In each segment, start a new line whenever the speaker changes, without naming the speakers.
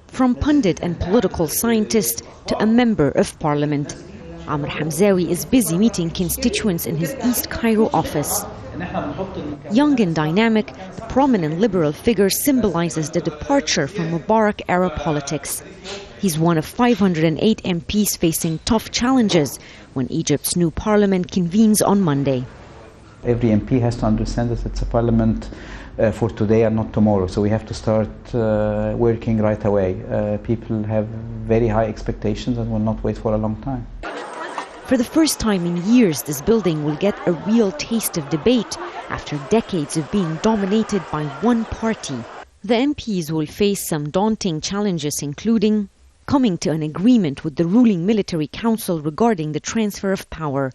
From pundit and political scientist to a member of parliament, Amr Hamzawi is busy meeting constituents in his East Cairo office. Young and dynamic, the prominent liberal figure symbolizes the departure from Mubarak-era politics. He's one of 508 MPs facing tough challenges when Egypt's new parliament convenes on Monday.
Every MP has to understand that it's a parliament for today and not tomorrow, so we have to start working right away. People have very high expectations and will not wait for a long time.
For the first time in years, this building will get a real taste of debate after decades of being dominated by one party. The MPs will face some daunting challenges, including coming to an agreement with the ruling military council regarding the transfer of power,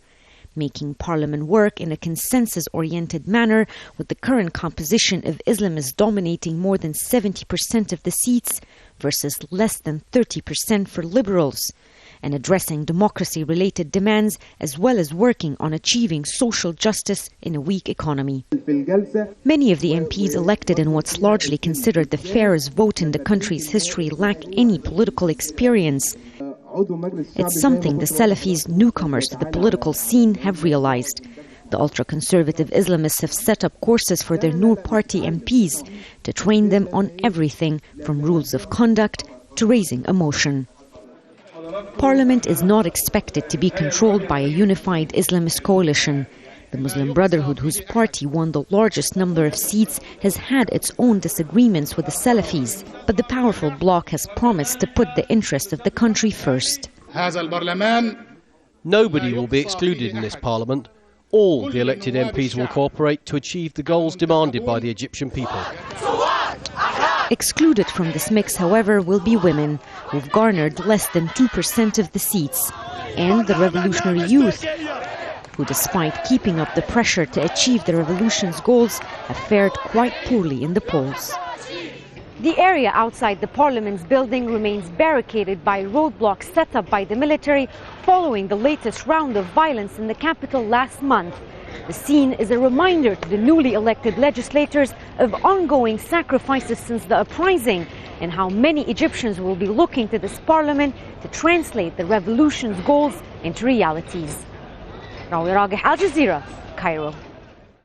making parliament work in a consensus-oriented manner with the current composition of Islamists dominating more than 70% of the seats versus less than 30% for liberals, and addressing democracy-related demands as well as working on achieving social justice in a weak economy. Many of the MPs elected in what's largely considered the fairest vote in the country's history lack any political experience. It's something the Salafis, newcomers to the political scene, have realized. The ultra-conservative Islamists have set up courses for their Noor party MPs to train them on everything from rules of conduct to raising emotion. Parliament is not expected to be controlled by a unified Islamist coalition. The Muslim Brotherhood, whose party won the largest number of seats, has had its own disagreements with the Salafis, but the powerful bloc has promised to put the interests of the country first.
Nobody will be excluded in this parliament. All the elected MPs will cooperate to achieve the goals demanded by the Egyptian people.
Excluded from this mix, however, will be women, who've garnered less than 2% of the seats, and the revolutionary youth, who, despite keeping up the pressure to achieve the revolution's goals, have fared quite poorly in the polls. The area outside the parliament's building remains barricaded by roadblocks set up by the military following the latest round of violence in the capital last month. The scene is a reminder to the newly elected legislators of ongoing sacrifices since the uprising and how many Egyptians will be looking to this parliament to translate the revolution's goals into realities. Rawya, Rageh, Al Jazeera, Cairo.